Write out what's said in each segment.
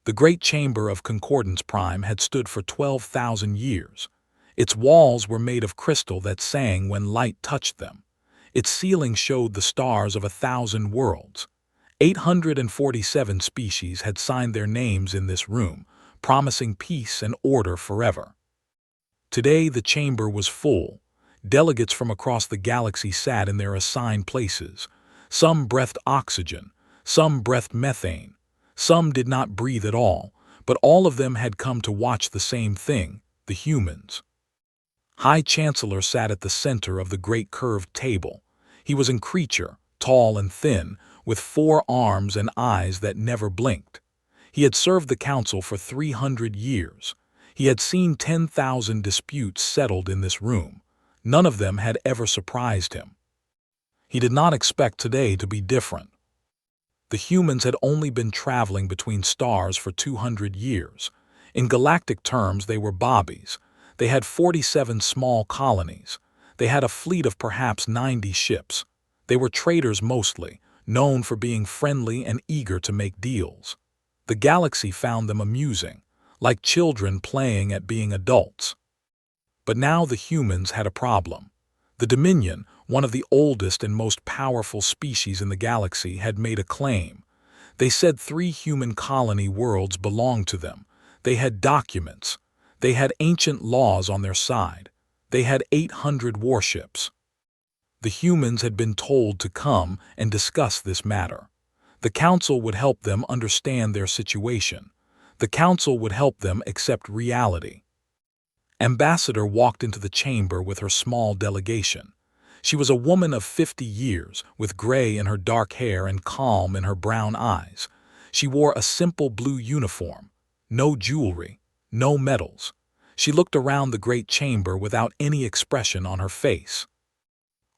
The great chamber of Concordance Prime had stood for 12,000 years. Its walls were made of crystal that sang when light touched them. Its ceiling showed the stars of 1,000 worlds. 847 species had signed their names in this room, promising peace and order forever. Today the chamber was full. Delegates from across the galaxy sat in their assigned places. Some breathed oxygen, some breathed methane, some did not breathe at all, but all of them had come to watch the same thing, the humans. High Chancellor sat at the center of the great curved table. He was a creature, tall and thin, with 4 arms and eyes that never blinked. He had served the council for 300 years. He had seen 10,000 disputes settled in this room. None of them had ever surprised him. He did not expect today to be different. The humans had only been traveling between stars for 200 years. In galactic terms, they were bobbies. They had 47 small colonies. They had a fleet of perhaps 90 ships. They were traders mostly, known for being friendly and eager to make deals. The galaxy found them amusing, like children playing at being adults. But now the humans had a problem. The Dominion, one of the oldest and most powerful species in the galaxy, had made a claim. They said 3 human colony worlds belonged to them. They had documents. They had ancient laws on their side. They had 800 warships. The humans had been told to come and discuss this matter. The council would help them understand their situation. The council would help them accept reality. Ambassador walked into the chamber with her small delegation. She was a woman of 50 years, with gray in her dark hair and calm in her brown eyes. She wore a simple blue uniform, no jewelry, no medals. She looked around the great chamber without any expression on her face.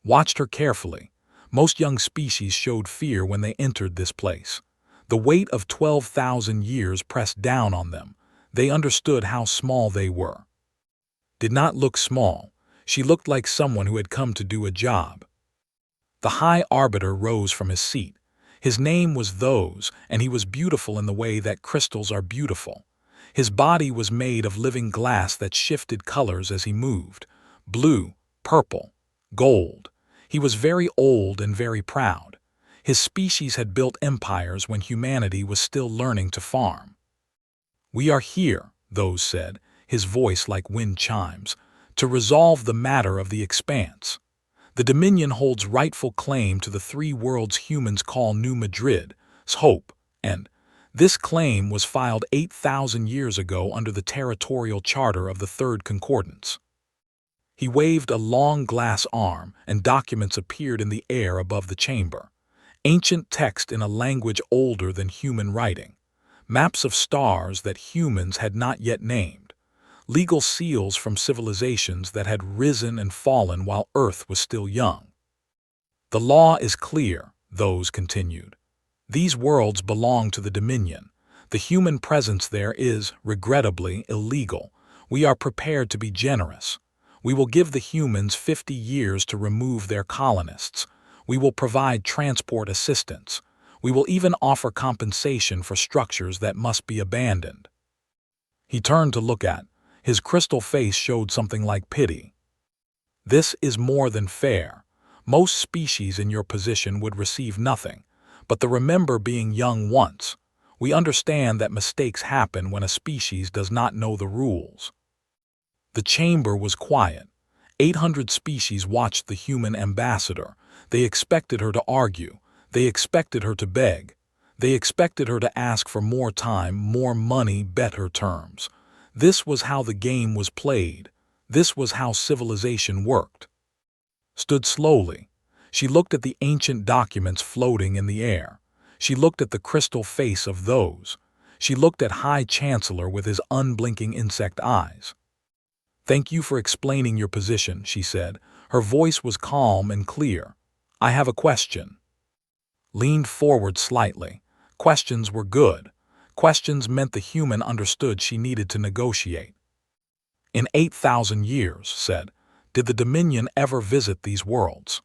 Watched her carefully. Most young species showed fear when they entered this place. The weight of 12,000 years pressed down on them. They understood how small they were. Did not look small. She looked like someone who had come to do a job. The High Arbiter rose from his seat. His name was Those, and he was beautiful in the way that crystals are beautiful. His body was made of living glass that shifted colors as he moved. Blue, purple, gold. He was very old and very proud. His species had built empires when humanity was still learning to farm. "We are here," Those said, his voice like wind chimes, "to resolve the matter of the expanse. The Dominion holds rightful claim to the 3 worlds humans call New Madrid, Hope, and this claim was filed 8,000 years ago under the territorial charter of the Third Concordance." He waved a long glass arm, and documents appeared in the air above the chamber. Ancient text in a language older than human writing. Maps of stars that humans had not yet named. Legal seals from civilizations that had risen and fallen while Earth was still young. "The law is clear," Those continued. "These worlds belong to the Dominion. The human presence there is, regrettably, illegal. We are prepared to be generous. We will give the humans 50 years to remove their colonists. We will provide transport assistance. We will even offer compensation for structures that must be abandoned." He turned to look at. His crystal face showed something like pity. "This is more than fair. Most species in your position would receive nothing, but remember being young once. We understand that mistakes happen when a species does not know the rules." The chamber was quiet. 800 species watched the human ambassador. They expected her to argue. They expected her to beg. They expected her to ask for more time, more money, better terms. This was how the game was played. This was how civilization worked. Stood slowly. She looked at the ancient documents floating in the air. She looked at the crystal face of Those. She looked at High Chancellor with his unblinking insect eyes. "Thank you for explaining your position," she said. Her voice was calm and clear. "I have a question." Leaned forward slightly. Questions were good. Questions meant the human understood she needed to negotiate. "In 8,000 years," said, "did the Dominion ever visit these worlds?"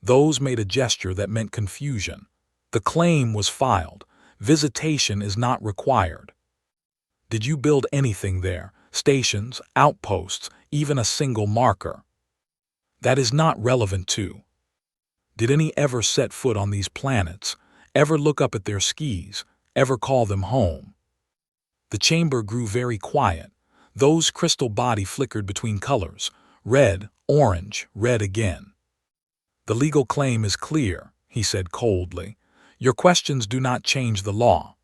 Those made a gesture that meant confusion. The claim was filed. Visitation is not required. Did you build anything there? Stations, outposts, even a single marker? That is not relevant too. Did any ever set foot on these planets, ever look up at their skis, ever call them home? The chamber grew very quiet. Those crystal body flickered between colors, red, orange, red again. The legal claim is clear, he said coldly. Your questions do not change the law.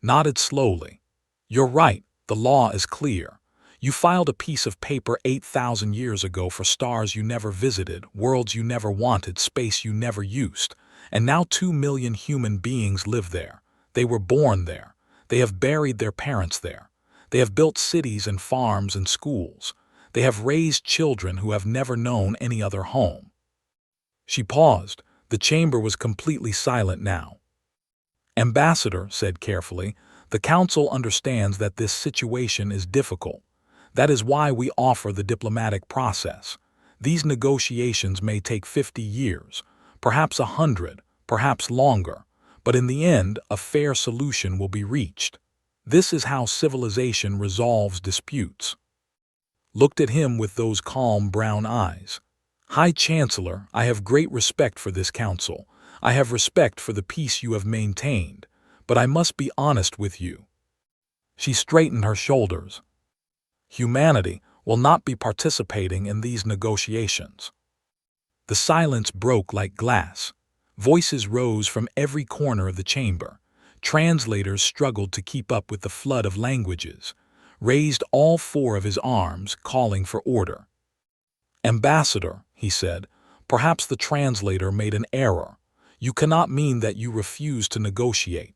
Nodded slowly. You're right, the law is clear. You filed a piece of paper 8,000 years ago for stars you never visited, worlds you never wanted, space you never used. And now 2 million human beings live there. They were born there. They have buried their parents there. They have built cities and farms and schools. They have raised children who have never known any other home. She paused. The chamber was completely silent now. Ambassador said carefully, the Council understands that this situation is difficult. That is why we offer the diplomatic process. These negotiations may take 50 years, perhaps 100, perhaps longer, but in the end, a fair solution will be reached. This is how civilization resolves disputes. Looked at him with those calm brown eyes. High Chancellor, I have great respect for this council. I have respect for the peace you have maintained, but I must be honest with you. She straightened her shoulders. Humanity will not be participating in these negotiations. The silence broke like glass. Voices rose from every corner of the chamber. Translators struggled to keep up with the flood of languages, raised all four of his arms, calling for order. Ambassador, he said, perhaps the translator made an error. You cannot mean that you refuse to negotiate.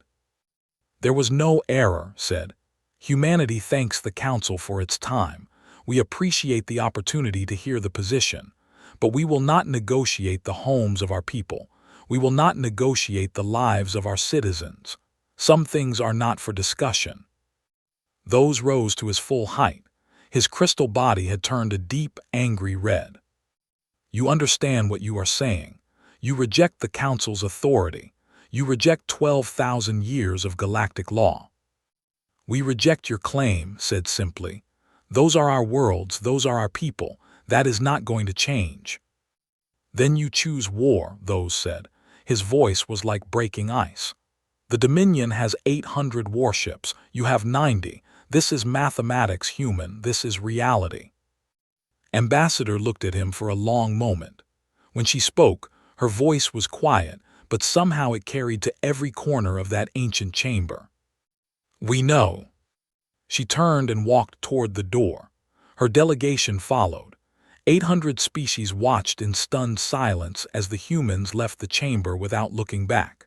There was no error, said. Humanity thanks the Council for its time. We appreciate the opportunity to hear the position, but we will not negotiate the homes of our people. We will not negotiate the lives of our citizens. Some things are not for discussion. Those rose to his full height. His crystal body had turned a deep, angry red. You understand what you are saying. You reject the Council's authority. You reject 12,000 years of galactic law. We reject your claim, said simply. Those are our worlds, those are our people. That is not going to change. Then you choose war, those said. His voice was like breaking ice. The Dominion has 800 warships. You have 90. This is mathematics, human. This is reality. Ambassador looked at him for a long moment. When she spoke, her voice was quiet, but somehow it carried to every corner of that ancient chamber. We know. She turned and walked toward the door. Her delegation followed. 800 species watched in stunned silence as the humans left the chamber without looking back.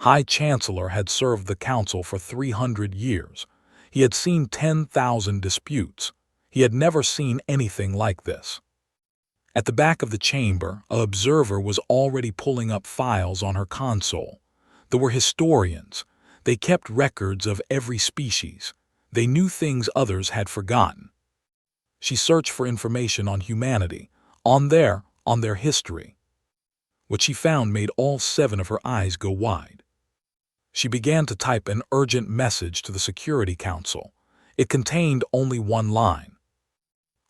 High Chancellor had served the Council for 300 years. He had seen 10,000 disputes. He had never seen anything like this. At the back of the chamber, an observer was already pulling up files on her console. There were historians. They kept records of every species. They knew things others had forgotten. She searched for information on humanity, on their history. What she found made all 7 of her eyes go wide. She began to type an urgent message to the Security Council. It contained only one line.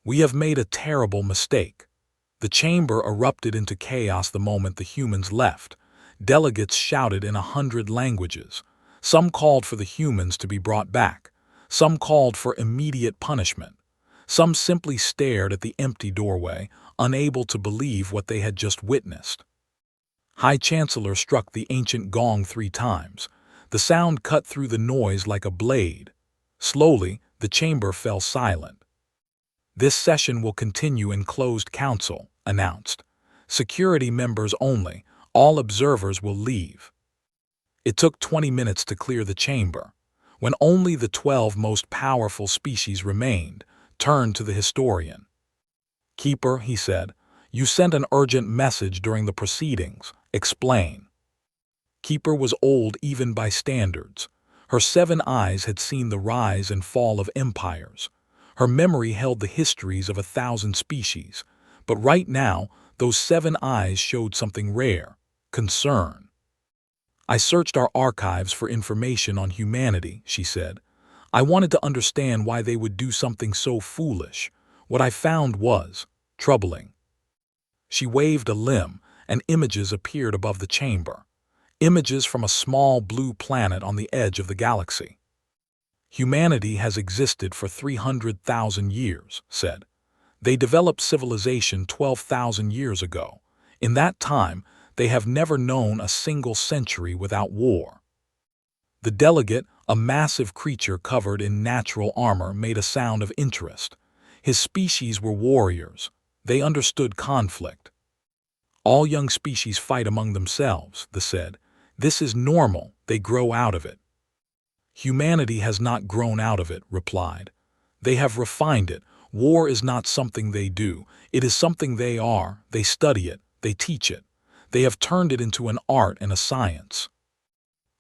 We have made a terrible mistake. The chamber erupted into chaos the moment the humans left. Delegates shouted in 100 languages. Some called for the humans to be brought back. Some called for immediate punishment. Some simply stared at the empty doorway, unable to believe what they had just witnessed. High Chancellor struck the ancient gong 3 times. The sound cut through the noise like a blade. Slowly, the chamber fell silent. This session will continue in closed council, announced. Security members only. All observers will leave. It took 20 minutes to clear the chamber. When only the 12 most powerful species remained, turned to the historian. Keeper, he said, you sent an urgent message during the proceedings. Explain. Keeper was old even by standards. Her 7 eyes had seen the rise and fall of empires. Her memory held the histories of 1,000 species. But right now, those 7 eyes showed something rare: concern. I searched our archives for information on humanity, she said. I wanted to understand why they would do something so foolish. What I found was troubling. She waved a limb, and images appeared above the chamber. Images from a small blue planet on the edge of the galaxy. Humanity has existed for 300,000 years, said. They developed civilization 12,000 years ago. In that time, they have never known a single century without war. The delegate, a massive creature covered in natural armor, made a sound of interest. His species were warriors. They understood conflict. All young species fight among themselves, they said. This is normal, they grow out of it. Humanity has not grown out of it, replied. They have refined it. War is not something they do. It is something they are. They study it. They teach it. They have turned it into an art and a science.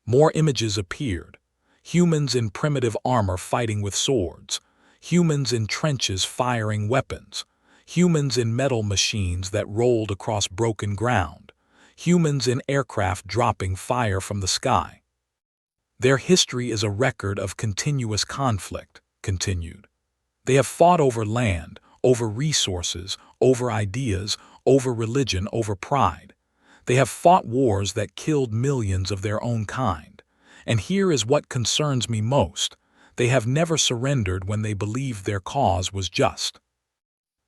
More images appeared. Humans in primitive armor fighting with swords. Humans in trenches firing weapons. Humans in metal machines that rolled across broken ground. Humans in aircraft dropping fire from the sky. Their history is a record of continuous conflict, continued. They have fought over land, over resources, over ideas, over religion, over pride. They have fought wars that killed millions of their own kind. And here is what concerns me most. They have never surrendered when they believed their cause was just.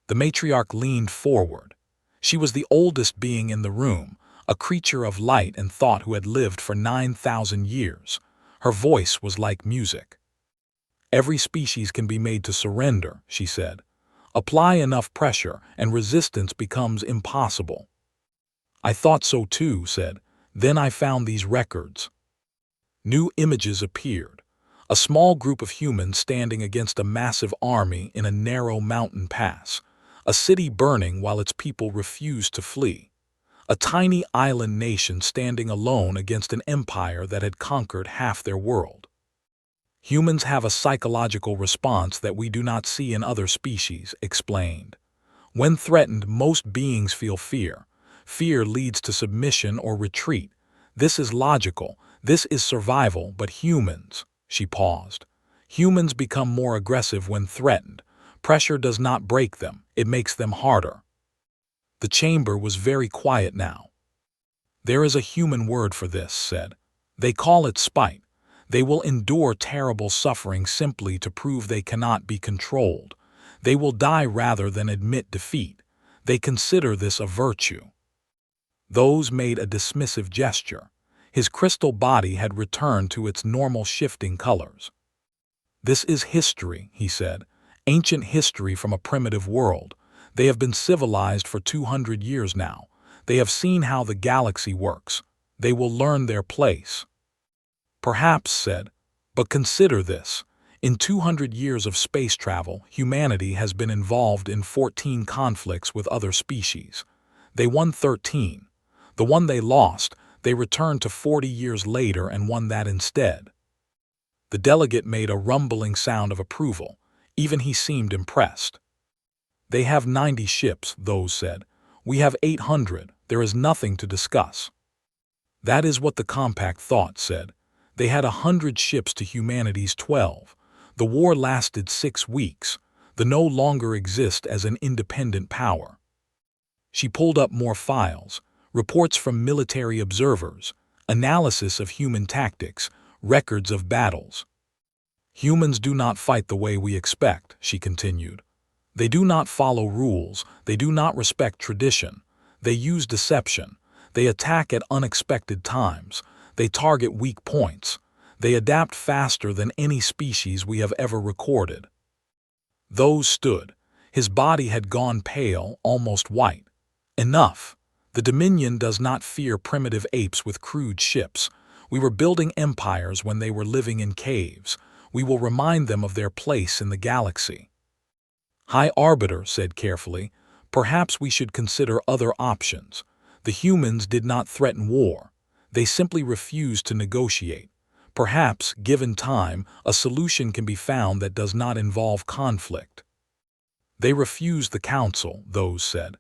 The matriarch leaned forward. She was the oldest being in the room, a creature of light and thought who had lived for 9,000 years. Her voice was like music. Every species can be made to surrender, she said. Apply enough pressure and resistance becomes impossible. I thought so too, said. Then I found these records. New images appeared. A small group of humans standing against a massive army in a narrow mountain pass. A city burning while its people refused to flee. A tiny island nation standing alone against an empire that had conquered half their world. Humans have a psychological response that we do not see in other species, explained. When threatened, most beings feel fear. Fear leads to submission or retreat. This is logical. This is survival, but humans, she paused. Humans become more aggressive when threatened. Pressure does not break them, it makes them harder. The chamber was very quiet now. There is a human word for this, said. They call it spite. They will endure terrible suffering simply to prove they cannot be controlled. They will die rather than admit defeat. They consider this a virtue. Those made a dismissive gesture. His crystal body had returned to its normal shifting colors. This is history, he said. Ancient history from a primitive world. They have been civilized for 200 years now. They have seen how the galaxy works. They will learn their place. Perhaps, said, but consider this. In 200 years of space travel, humanity has been involved in 14 conflicts with other species. They won 13. The one they lost, they returned to 40 years later and won that instead. The delegate made a rumbling sound of approval. Even he seemed impressed. They have 90 ships, those said. We have 800. There is nothing to discuss. That is what the compact thought, said. They had 100 ships to humanity's 12. The war lasted 6 weeks. They no longer exist as an independent power. She pulled up more files, reports from military observers, analysis of human tactics, records of battles. Humans do not fight the way we expect, she continued. They do not follow rules, they do not respect tradition. They use deception. They attack at unexpected times. They target weak points. They adapt faster than any species we have ever recorded. Those stood. His body had gone pale, almost white. Enough. The Dominion does not fear primitive apes with crude ships. We were building empires when they were living in caves. We will remind them of their place in the galaxy. High Arbiter said carefully, perhaps we should consider other options. The humans did not threaten war. They simply refused to negotiate. Perhaps, given time, a solution can be found that does not involve conflict. They refused the council, those said.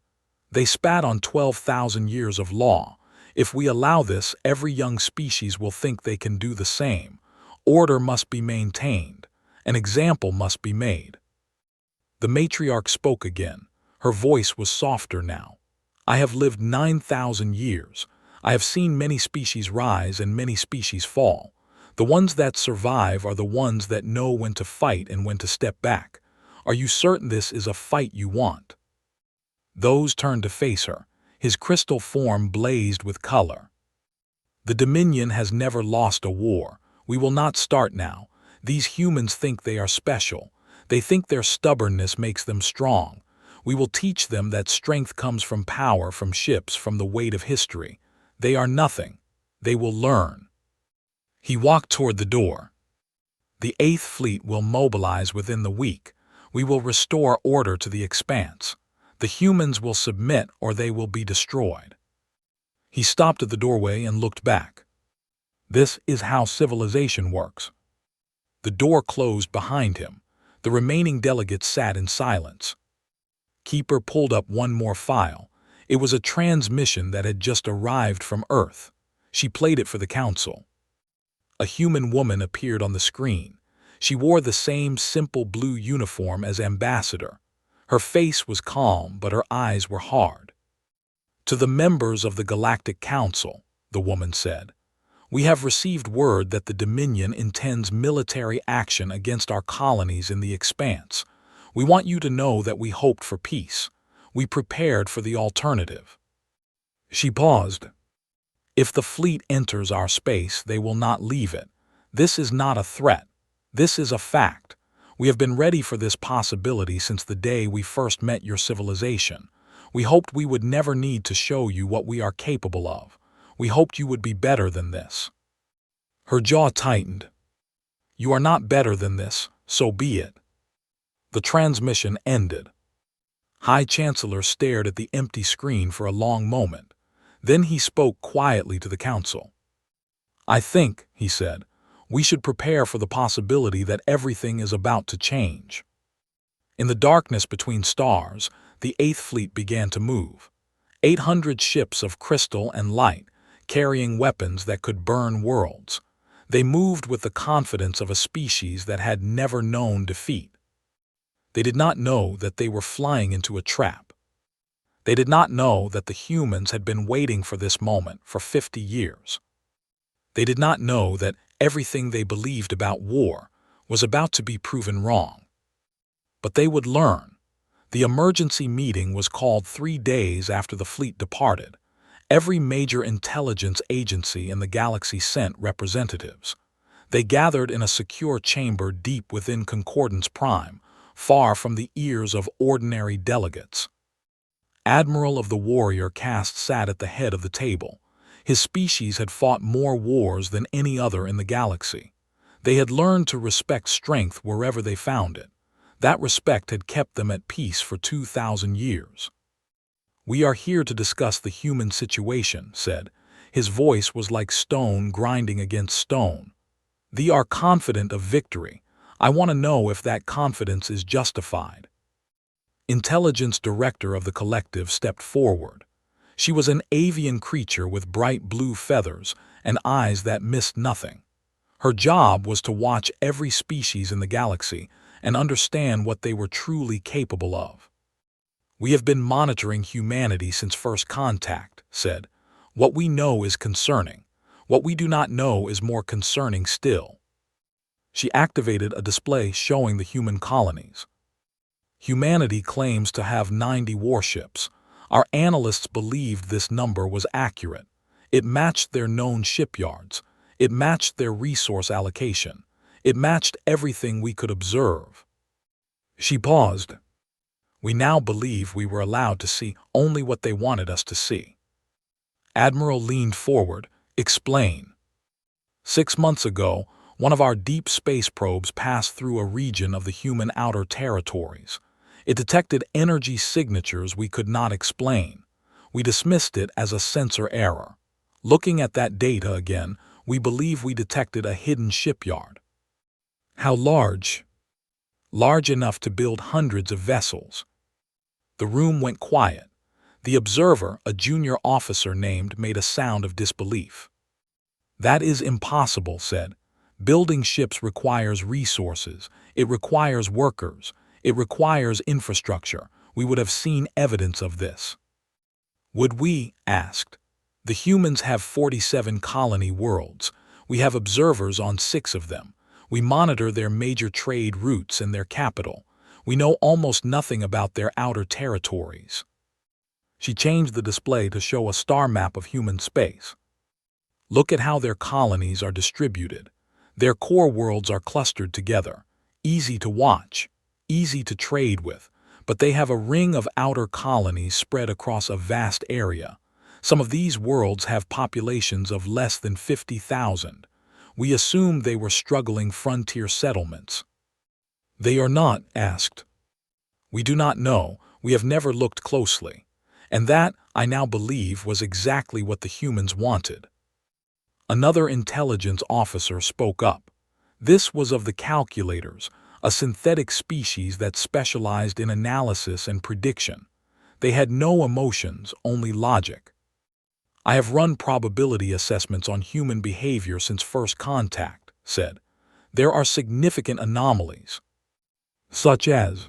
They spat on 12,000 years of law. If we allow this, every young species will think they can do the same. Order must be maintained. An example must be made. The matriarch spoke again. Her voice was softer now. I have lived 9,000 years. I have seen many species rise and many species fall. The ones that survive are the ones that know when to fight and when to step back. Are you certain this is a fight you want? Those turned to face her. His crystal form blazed with color. The Dominion has never lost a war. We will not start now. These humans think they are special. They think their stubbornness makes them strong. We will teach them that strength comes from power, from ships, from the weight of history. They are nothing. They will learn. He walked toward the door. The Eighth Fleet will mobilize within the week. We will restore order to the expanse. The humans will submit or they will be destroyed. He stopped at the doorway and looked back. This is how civilization works. The door closed behind him. The remaining delegates sat in silence. Keeper pulled up one more file. It was a transmission that had just arrived from Earth. She played it for the council. A human woman appeared on the screen. She wore the same simple blue uniform as Ambassador. Her face was calm, but her eyes were hard. To the members of the Galactic Council, the woman said, we have received word that the Dominion intends military action against our colonies in the expanse. We want you to know that we hoped for peace. We prepared for the alternative. She paused. If the fleet enters our space, they will not leave it. This is not a threat. This is a fact. We have been ready for this possibility since the day we first met your civilization. We hoped we would never need to show you what we are capable of. We hoped you would be better than this. Her jaw tightened. You are not better than this, so be it. The transmission ended. High Chancellor stared at the empty screen for a long moment. Then he spoke quietly to the council. I think, he said, we should prepare for the possibility that everything is about to change. In the darkness between stars, the Eighth Fleet began to move. 800 ships of crystal and light, carrying weapons that could burn worlds. They moved with the confidence of a species that had never known defeat. They did not know that they were flying into a trap. They did not know that the humans had been waiting for this moment for 50 years. They did not know that everything they believed about war was about to be proven wrong. But they would learn. The emergency meeting was called 3 days after the fleet departed. Every major intelligence agency in the galaxy sent representatives. They gathered in a secure chamber deep within Concordance Prime, far from the ears of ordinary delegates. Admiral of the Warrior Caste sat at the head of the table. His species had fought more wars than any other in the galaxy. They had learned to respect strength wherever they found it. That respect had kept them at peace for 2,000 years. We are here to discuss the human situation, said. His voice was like stone grinding against stone. They are confident of victory. I want to know if that confidence is justified. Intelligence Director of the collective stepped forward. She was an avian creature with bright blue feathers and eyes that missed nothing. Her job was to watch every species in the galaxy and understand what they were truly capable of. We have been monitoring humanity since first contact, said. What we know is concerning. What we do not know is more concerning still. She activated a display showing the human colonies. Humanity claims to have 90 warships. Our analysts believed this number was accurate. It matched their known shipyards. It matched their resource allocation. It matched everything we could observe. She paused. We now believe we were allowed to see only what they wanted us to see. Admiral leaned forward. Explain. 6 months ago, one of our deep space probes passed through a region of the human outer territories. It detected energy signatures we could not explain. We dismissed it as a sensor error. Looking at that data again, we believe we detected a hidden shipyard. How large? Large enough to build hundreds of vessels. The room went quiet. The observer, a junior officer named, made a sound of disbelief. "That is impossible," said. "Building ships requires resources. It requires workers. It requires infrastructure. We would have seen evidence of this." "Would we?" asked. "The humans have 47 colony worlds. We have observers on 6 of them. We monitor their major trade routes and their capital. We know almost nothing about their outer territories." She changed the display to show a star map of human space. "Look at how their colonies are distributed. Their core worlds are clustered together. Easy to watch, easy to trade with, but they have a ring of outer colonies spread across a vast area. Some of these worlds have populations of less than 50,000. We assumed they were struggling frontier settlements." "They are not?" asked. "We do not know. We have never looked closely. And that, I now believe, was exactly what the humans wanted." Another intelligence officer spoke up. This was of the calculators, a synthetic species that specialized in analysis and prediction. They had no emotions, only logic. "I have run probability assessments on human behavior since first contact," said. "There are significant anomalies." "Such as?"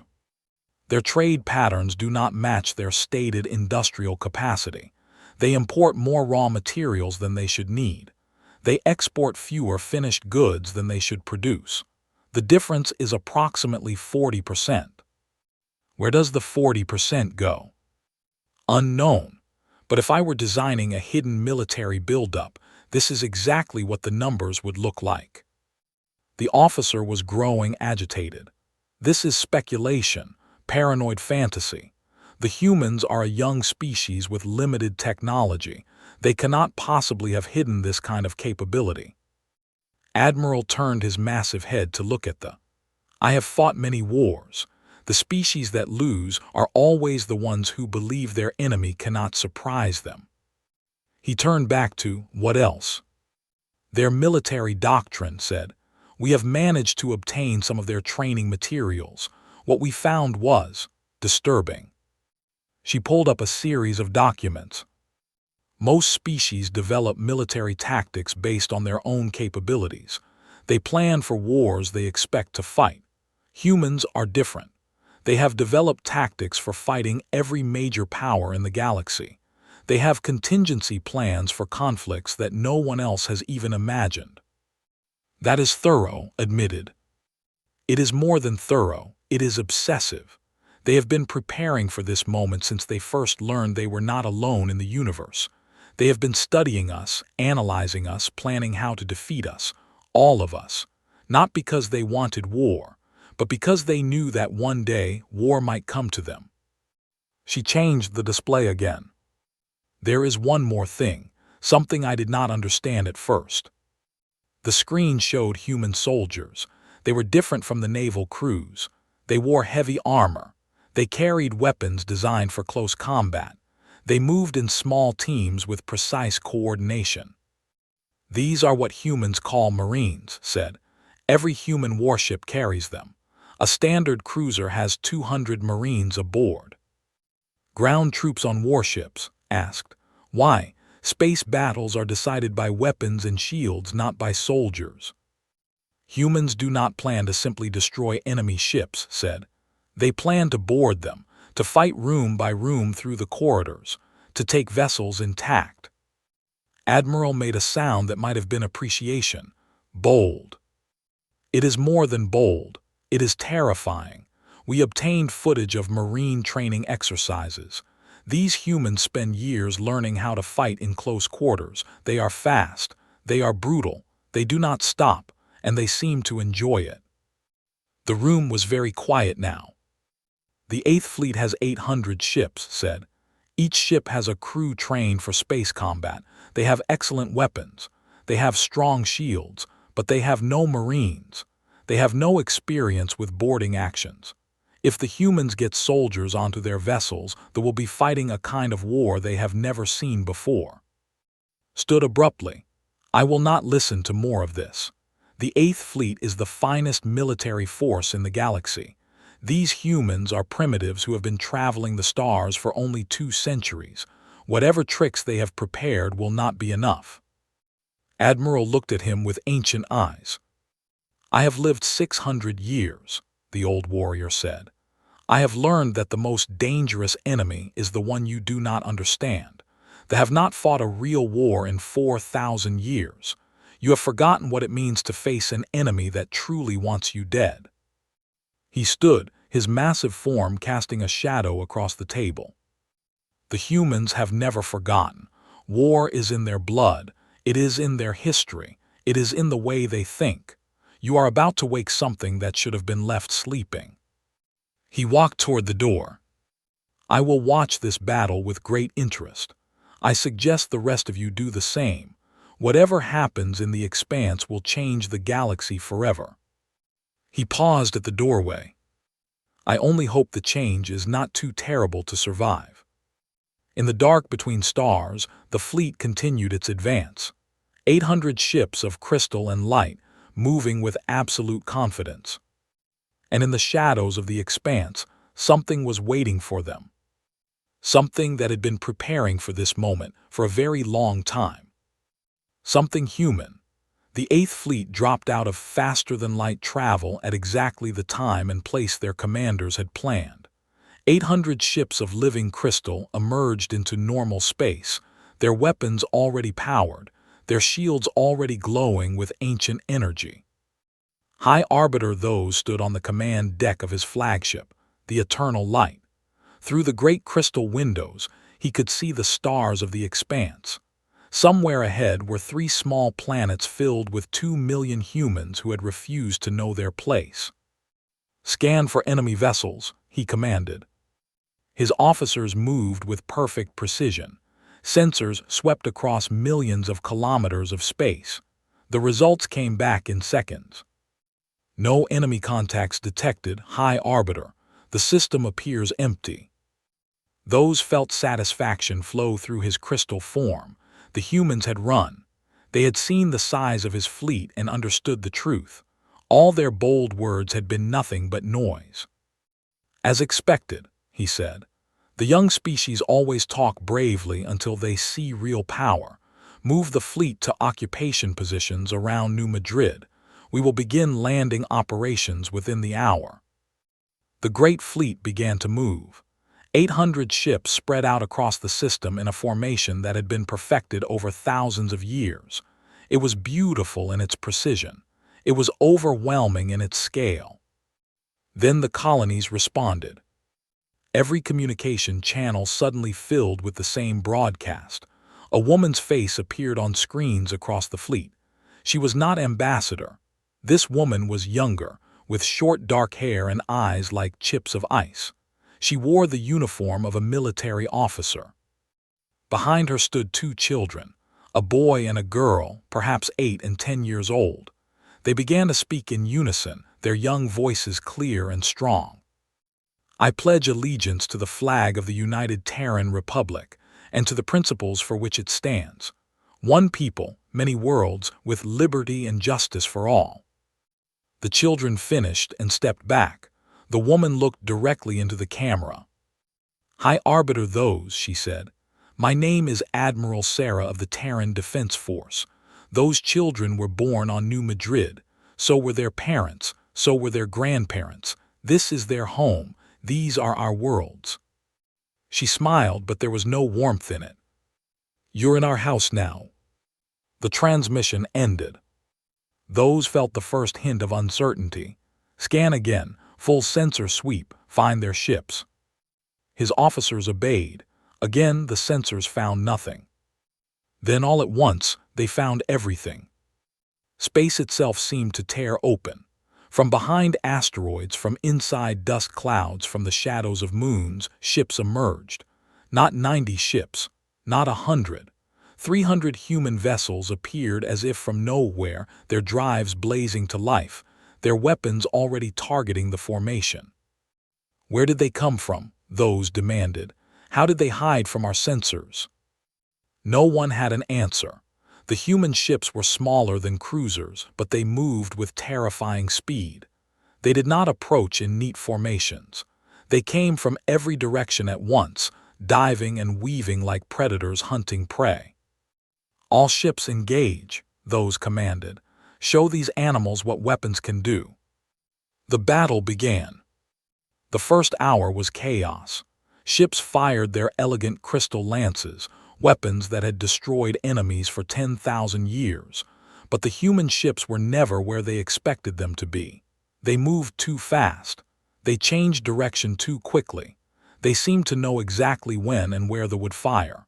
"Their trade patterns do not match their stated industrial capacity. They import more raw materials than they should need. They export fewer finished goods than they should produce. The difference is approximately 40%. "Where does the 40% go?" "Unknown. But if I were designing a hidden military buildup, this is exactly what the numbers would look like." The officer was growing agitated. "This is speculation, paranoid fantasy. The humans are a young species with limited technology. They cannot possibly have hidden this kind of capability." Admiral turned his massive head to look at "I have fought many wars. The species that lose are always the ones who believe their enemy cannot surprise them." He turned back to "What else?" "Their military doctrine," said. "We have managed to obtain some of their training materials. What we found was disturbing." She pulled up a series of documents. "Most species develop military tactics based on their own capabilities. They plan for wars they expect to fight. Humans are different. They have developed tactics for fighting every major power in the galaxy. They have contingency plans for conflicts that no one else has even imagined." "That is thorough," admitted. "It is more than thorough. It is obsessive. They have been preparing for this moment since they first learned they were not alone in the universe. They have been studying us, analyzing us, planning how to defeat us, all of us, not because they wanted war, but because they knew that one day war might come to them." She changed the display again. "There is one more thing, something I did not understand at first." The screen showed human soldiers. They were different from the naval crews. They wore heavy armor. They carried weapons designed for close combat. They moved in small teams with precise coordination. "These are what humans call Marines," said. "Every human warship carries them. A standard cruiser has 200 Marines aboard." "Ground troops on warships?" asked. "Why? Space battles are decided by weapons and shields, not by soldiers." "Humans do not plan to simply destroy enemy ships," said. "They plan to board them, to fight room by room through the corridors, to take vessels intact." Admiral made a sound that might have been appreciation. "Bold." "It is more than bold. It is terrifying. We obtained footage of Marine training exercises. These humans spend years learning how to fight in close quarters. They are fast. They are brutal. They do not stop, and they seem to enjoy it." The room was very quiet now. "The 8th Fleet has 800 ships," said. "Each ship has a crew trained for space combat. They have excellent weapons. They have strong shields, but they have no Marines. They have no experience with boarding actions. If the humans get soldiers onto their vessels, they will be fighting a kind of war they have never seen before." Stood abruptly. "I will not listen to more of this. The 8th Fleet is the finest military force in the galaxy. These humans are primitives who have been traveling the stars for only 2 centuries. Whatever tricks they have prepared will not be enough. Admiral looked at him with ancient eyes. I have lived 600 years, the old warrior said. I have learned that the most dangerous enemy is the one you do not understand. They have not fought a real war in 4,000 years. You have forgotten what it means to face an enemy that truly wants you dead. He stood, his massive form casting a shadow across the table. The humans have never forgotten. War is in their blood. It is in their history. It is in the way they think. You are about to wake something that should have been left sleeping. He walked toward the door. I will watch this battle with great interest. I suggest the rest of you do the same. Whatever happens in the expanse will change the galaxy forever. He paused at the doorway. I only hope the change is not too terrible to survive. In the dark between stars, the fleet continued its advance. 800 ships of crystal and light, moving with absolute confidence. And in the shadows of the expanse, something was waiting for them. Something that had been preparing for this moment for a very long time. Something human. The Eighth Fleet dropped out of faster-than-light travel at exactly the time and place their commanders had planned. 800 ships of living crystal emerged into normal space, their weapons already powered, their shields already glowing with ancient energy. High Arbiter those stood on the command deck of his flagship, the Eternal Light. Through the great crystal windows, he could see the stars of the expanse. Somewhere ahead were 3 small planets filled with 2 million humans who had refused to know their place. Scan for enemy vessels, he commanded. His officers moved with perfect precision. Sensors swept across millions of kilometers of space. The results came back in seconds. No enemy contacts detected, High Arbiter. The system appears empty. Those felt satisfaction flow through his crystal form. The humans had run. They had seen the size of his fleet and understood the truth. All their bold words had been nothing but noise. As expected, he said. The young species always talk bravely until they see real power. Move the fleet to occupation positions around New Madrid. We will begin landing operations within the hour. The great fleet began to move. 800 ships spread out across the system in a formation that had been perfected over thousands of years. It was beautiful in its precision. It was overwhelming in its scale. Then the colonies responded. Every communication channel suddenly filled with the same broadcast. A woman's face appeared on screens across the fleet. She was not ambassador. This woman was younger, with short dark hair and eyes like chips of ice. She wore the uniform of a military officer. Behind her stood 2 children, a boy and a girl, perhaps 8 and 10 years old. They began to speak in unison, their young voices clear and strong. I pledge allegiance to the flag of the United Terran Republic and to the principles for which it stands. One people, many worlds, with liberty and justice for all. The children finished and stepped back. The woman looked directly into the camera. High Arbiter those, she said. My name is Admiral Sarah of the Terran Defense Force. Those children were born on New Madrid. So were their parents. So were their grandparents. This is their home. These are our worlds. She smiled, but there was no warmth in it. You're in our house now. The transmission ended. Those felt the first hint of uncertainty. Scan again. Full sensor sweep, find their ships. His officers obeyed. Again, the sensors found nothing. Then all at once, they found everything. Space itself seemed to tear open. From behind asteroids, from inside dust clouds, from the shadows of moons, ships emerged. Not 90 ships, not 100. 300 human vessels appeared as if from nowhere, their drives blazing to life, their weapons already targeting the formation. Where did they come from? Those demanded. How did they hide from our sensors? No one had an answer. The human ships were smaller than cruisers, but they moved with terrifying speed. They did not approach in neat formations. They came from every direction at once, diving and weaving like predators hunting prey. All ships engage, those commanded. Show these animals what weapons can do. The battle began. The first hour was chaos. Ships fired their elegant crystal lances, weapons that had destroyed enemies for 10,000 years. But the human ships were never where they expected them to be. They moved too fast. They changed direction too quickly. They seemed to know exactly when and where they would fire.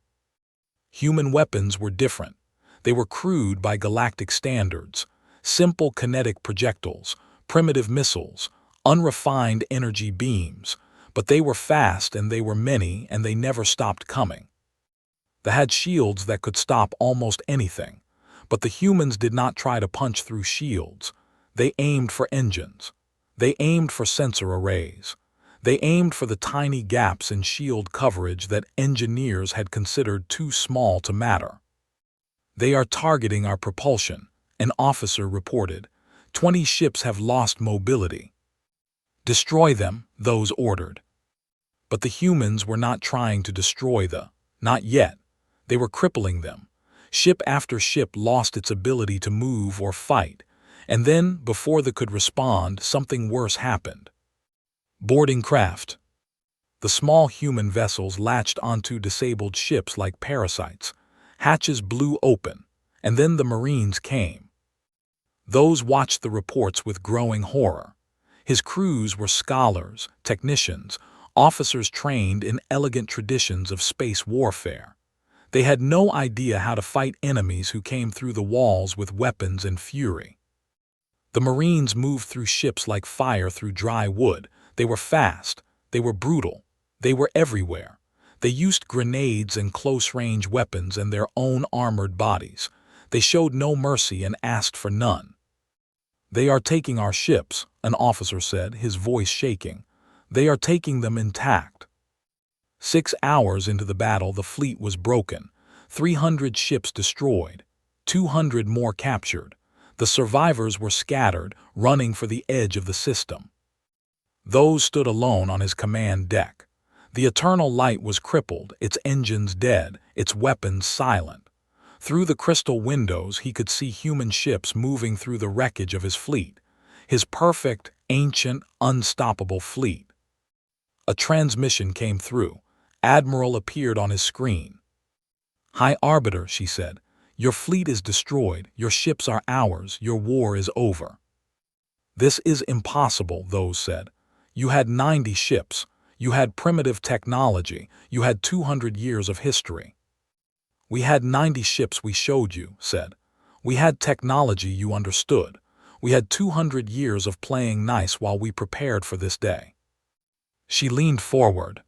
Human weapons were different. They were crude by galactic standards. Simple kinetic projectiles, primitive missiles, unrefined energy beams. But they were fast and they were many and they never stopped coming. They had shields that could stop almost anything. But the humans did not try to punch through shields. They aimed for engines. They aimed for sensor arrays. They aimed for the tiny gaps in shield coverage that engineers had considered too small to matter. "They are targeting our propulsion," an officer reported. 20 ships have lost mobility. "Destroy them," those ordered. But the humans were not trying to destroy not yet. They were crippling them. Ship after ship lost its ability to move or fight. And then, before they could respond, something worse happened. Boarding craft. The small human vessels latched onto disabled ships like parasites. Hatches blew open, and then the Marines came. Those watched the reports with growing horror. His crews were scholars, technicians, officers trained in elegant traditions of space warfare. They had no idea how to fight enemies who came through the walls with weapons and fury. The Marines moved through ships like fire through dry wood. They were fast. They were brutal. They were everywhere. They used grenades and close-range weapons and their own armored bodies. They showed no mercy and asked for none. "They are taking our ships," an officer said, his voice shaking. "They are taking them intact." 6 hours into the battle, the fleet was broken. 300 ships destroyed. 200 more captured. The survivors were scattered, running for the edge of the system. Those stood alone on his command deck. The Eternal Light was crippled, its engines dead, its weapons silent. Through the crystal windows he could see human ships moving through the wreckage of his fleet. His perfect, ancient, unstoppable fleet. A transmission came through. Admiral appeared on his screen. "High Arbiter," she said, "your fleet is destroyed, your ships are ours, your war is over." "This is impossible," those said. "You had 90 ships. You had primitive technology. You had 200 years of history." "We had 90 ships we showed you," said. "We had technology you understood. We had 200 years of playing nice while we prepared for this day." She leaned forward.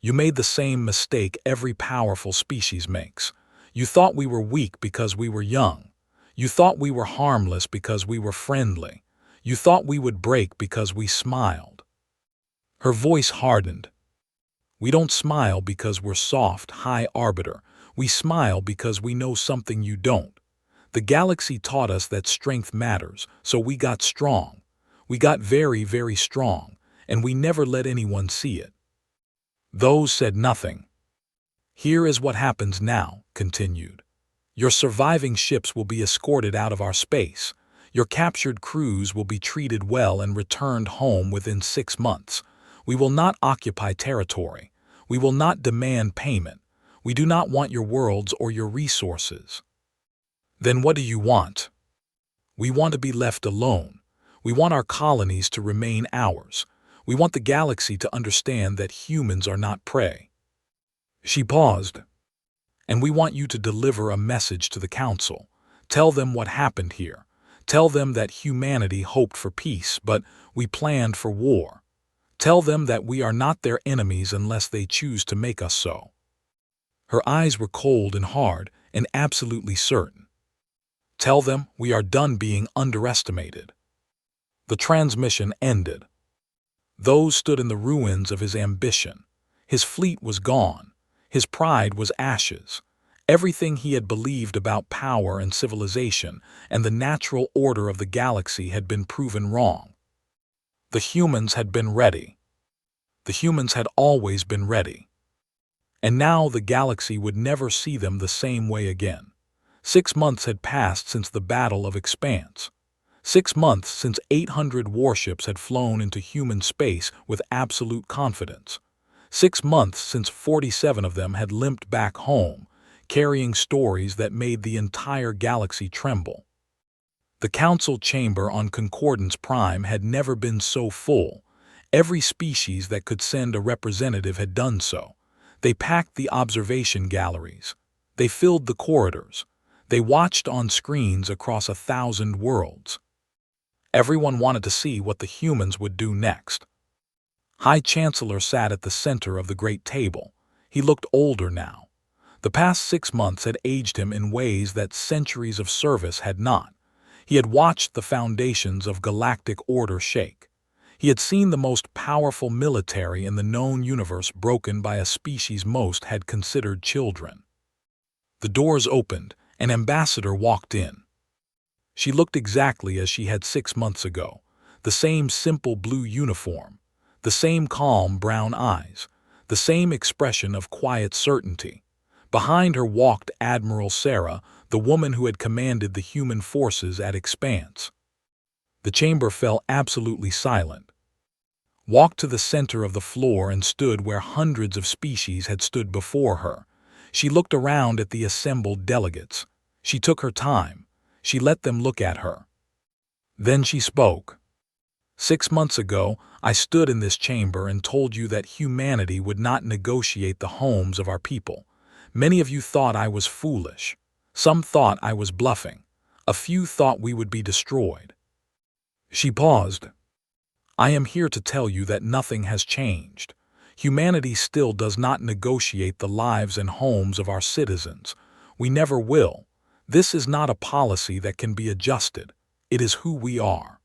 "You made the same mistake every powerful species makes. You thought we were weak because we were young. You thought we were harmless because we were friendly. You thought we would break because we smiled." Her voice hardened. "We don't smile because we're soft, High Arbiter. We smile because we know something you don't. The galaxy taught us that strength matters, so we got strong. We got very, very strong, and we never let anyone see it." Those said nothing. "Here is what happens now," continued. "Your surviving ships will be escorted out of our space. Your captured crews will be treated well and returned home within 6 months. We will not occupy territory. We will not demand payment. We do not want your worlds or your resources." "Then what do you want?" "We want to be left alone. We want our colonies to remain ours. We want the galaxy to understand that humans are not prey." She paused. "And we want you to deliver a message to the Council. Tell them what happened here. Tell them that humanity hoped for peace, but we planned for war. Tell them that we are not their enemies unless they choose to make us so." Her eyes were cold and hard and absolutely certain. "Tell them we are done being underestimated." The transmission ended. Those stood in the ruins of his ambition. His fleet was gone. His pride was ashes. Everything he had believed about power and civilization and the natural order of the galaxy had been proven wrong. The humans had been ready. The humans had always been ready. And now the galaxy would never see them the same way again. 6 months had passed since the Battle of Expanse. 6 months since 800 warships had flown into human space with absolute confidence. 6 months since 47 of them had limped back home, carrying stories that made the entire galaxy tremble. The council chamber on Concordance Prime had never been so full. Every species that could send a representative had done so. They packed the observation galleries. They filled the corridors. They watched on screens across 1,000 worlds. Everyone wanted to see what the humans would do next. High Chancellor sat at the center of the great table. He looked older now. The past 6 months had aged him in ways that centuries of service had not. He had watched the foundations of galactic order shake. He had seen the most powerful military in the known universe broken by a species most had considered children. The doors opened. An ambassador walked in. She looked exactly as she had 6 months ago. The same simple blue uniform. The same calm brown eyes. The same expression of quiet certainty. Behind her walked Admiral Sarah, the woman who had commanded the human forces at Expanse. The chamber fell absolutely silent. Walked to the center of the floor and stood where hundreds of species had stood before her. She looked around at the assembled delegates. She took her time. She let them look at her. Then she spoke. 6 months ago, I stood in this chamber and told you that humanity would not negotiate the homes of our people. Many of you thought I was foolish. Some thought I was bluffing. A few thought we would be destroyed. She paused. I am here to tell you that nothing has changed. Humanity still does not negotiate the lives and homes of our citizens. We never will. This is not a policy that can be adjusted. It is who we are.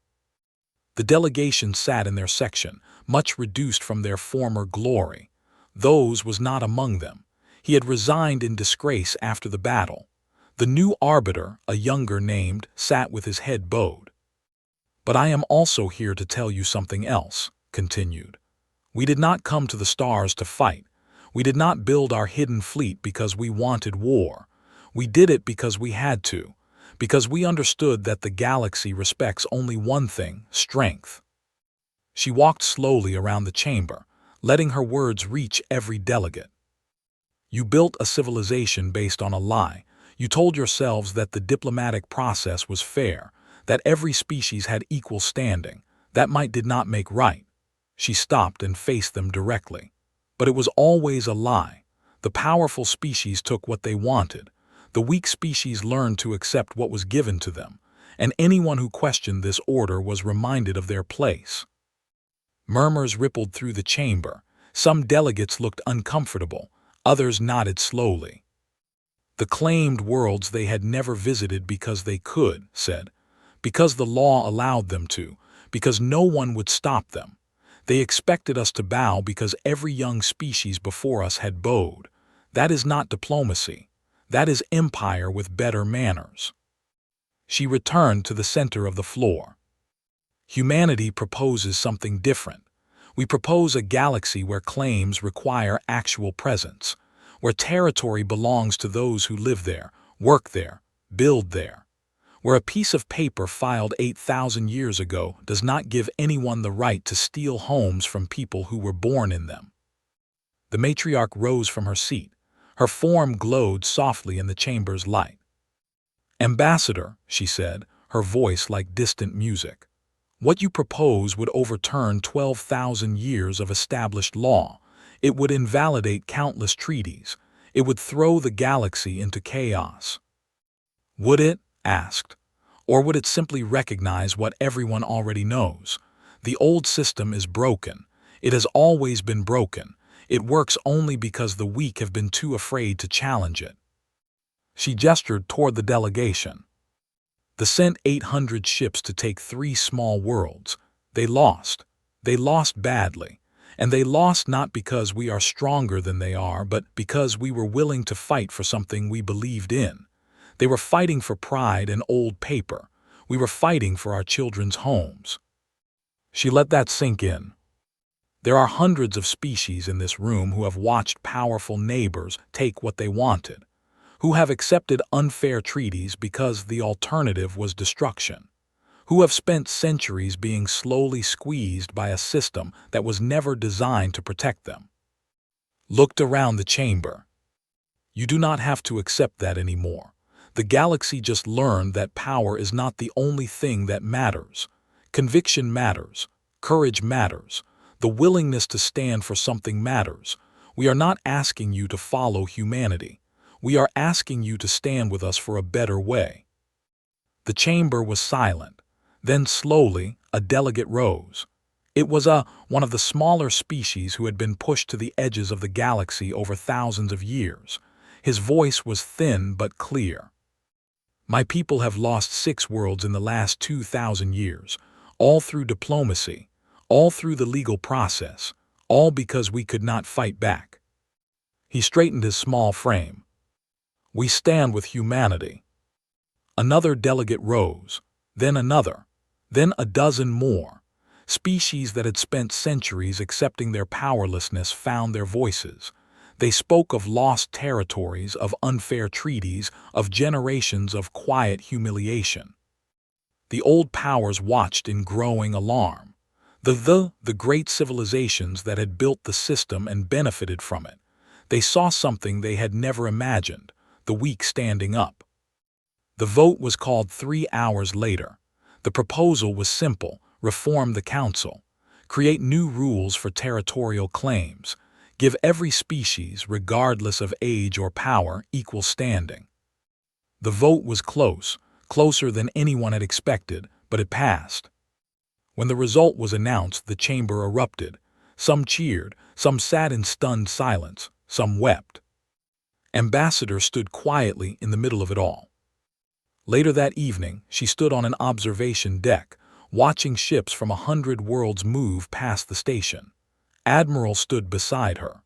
The delegation sat in their section, much reduced from their former glory. Those was not among them. He had resigned in disgrace after the battle. The new arbiter, a younger named, sat with his head bowed. But I am also here to tell you something else, continued. We did not come to the stars to fight. We did not build our hidden fleet because we wanted war. We did it because we had to, because we understood that the galaxy respects only one thing, strength. She walked slowly around the chamber, letting her words reach every delegate. You built a civilization based on a lie. You told yourselves that the diplomatic process was fair, that every species had equal standing. That might did not make right. She stopped and faced them directly. But it was always a lie. The powerful species took what they wanted. The weak species learned to accept what was given to them, and anyone who questioned this order was reminded of their place. Murmurs rippled through the chamber. Some delegates looked uncomfortable, others nodded slowly. The claimed worlds they had never visited because they could, said, because the law allowed them to, because no one would stop them. They expected us to bow because every young species before us had bowed. That is not diplomacy. That is empire with better manners. She returned to the center of the floor. Humanity proposes something different. We propose a galaxy where claims require actual presence, where territory belongs to those who live there, work there, build there, where a piece of paper filed 8,000 years ago does not give anyone the right to steal homes from people who were born in them. The matriarch rose from her seat. Her form glowed softly in the chamber's light. Ambassador, she said, her voice like distant music, what you propose would overturn 12,000 years of established law. It would invalidate countless treaties. It would throw the galaxy into chaos. Would it? Asked. Or would it simply recognize what everyone already knows? The old system is broken. It has always been broken. It works only because the weak have been too afraid to challenge it. She gestured toward the delegation. They sent 800 ships to take 3 small worlds. They lost. They lost badly. And they lost not because we are stronger than they are, but because we were willing to fight for something we believed in. They were fighting for pride and old paper. We were fighting for our children's homes. She let that sink in. There are hundreds of species in this room who have watched powerful neighbors take what they wanted, who have accepted unfair treaties because the alternative was destruction, who have spent centuries being slowly squeezed by a system that was never designed to protect them. Looked around the chamber. You do not have to accept that anymore. The galaxy just learned that power is not the only thing that matters. Conviction matters. Courage matters. The willingness to stand for something matters. We are not asking you to follow humanity. We are asking you to stand with us for a better way. The chamber was silent. Then slowly, a delegate rose. It was one of the smaller species who had been pushed to the edges of the galaxy over thousands of years. His voice was thin but clear. My people have lost 6 worlds in the last 2,000 years, all through diplomacy, all through the legal process, all because we could not fight back. He straightened his small frame. We stand with humanity. Another delegate rose, then another, then a dozen more. Species that had spent centuries accepting their powerlessness found their voices. They spoke of lost territories, of unfair treaties, of generations of quiet humiliation. The old powers watched in growing alarm. The great civilizations that had built the system and benefited from it. They saw something they had never imagined, the weak standing up. The vote was called 3 hours later. The proposal was simple: reform the council, create new rules for territorial claims, give every species, regardless of age or power, equal standing. The vote was close, closer than anyone had expected, but it passed. When the result was announced, the chamber erupted. Some cheered, some sat in stunned silence, some wept. Ambassador stood quietly in the middle of it all. Later that evening, she stood on an observation deck, watching ships from 100 worlds move past the station. Admiral stood beside her.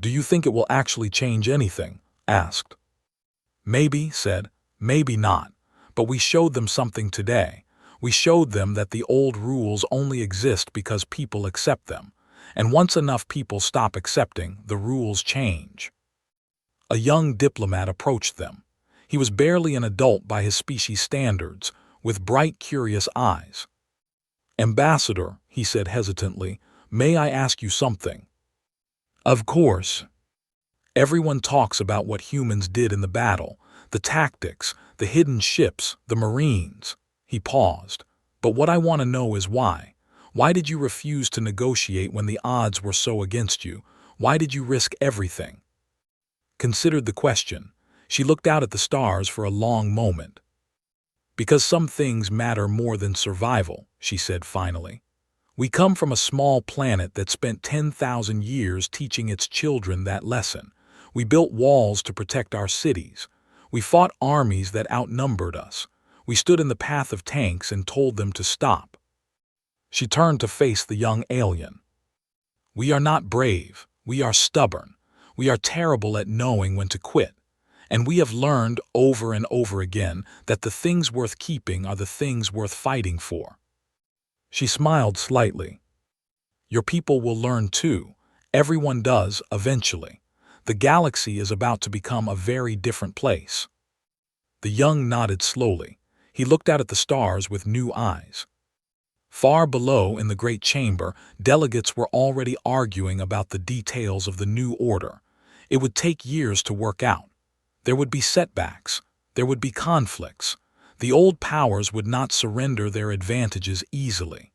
"Do you think it will actually change anything?" asked. "Maybe," said, "maybe not. But we showed them something today. We showed them that the old rules only exist because people accept them. And once enough people stop accepting, the rules change." A young diplomat approached them. He was barely an adult by his species standards, with bright, curious eyes. "Ambassador," he said hesitantly, "may I ask you something?" "Of course." "Everyone talks about what humans did in the battle, the tactics, the hidden ships, the Marines." He paused. "But what I want to know is why. Why did you refuse to negotiate when the odds were so against you? Why did you risk everything?" Considered the question. She looked out at the stars for a long moment. "Because some things matter more than survival," she said finally. "We come from a small planet that spent 10,000 years teaching its children that lesson. We built walls to protect our cities. We fought armies that outnumbered us. We stood in the path of tanks and told them to stop." She turned to face the young alien. "We are not brave. We are stubborn. We are terrible at knowing when to quit. And we have learned over and over again that the things worth keeping are the things worth fighting for." She smiled slightly. "Your people will learn too. Everyone does, eventually. The galaxy is about to become a very different place." The young nodded slowly. He looked out at the stars with new eyes. Far below in the great chamber, delegates were already arguing about the details of the new order. It would take years to work out. There would be setbacks. There would be conflicts. The old powers would not surrender their advantages easily.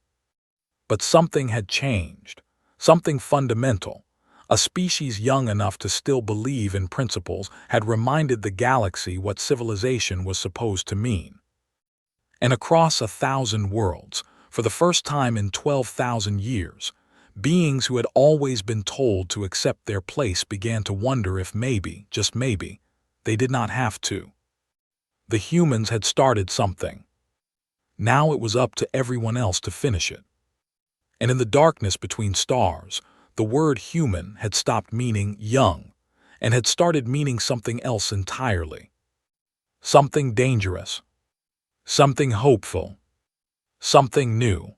But something had changed. Something fundamental. A species young enough to still believe in principles had reminded the galaxy what civilization was supposed to mean. And across 1,000 worlds, for the first time in 12,000 years, beings who had always been told to accept their place began to wonder if maybe, just maybe, they did not have to. The humans had started something. Now it was up to everyone else to finish it. And in the darkness between stars, the word human had stopped meaning young and had started meaning something else entirely. Something dangerous. Something hopeful. Something new.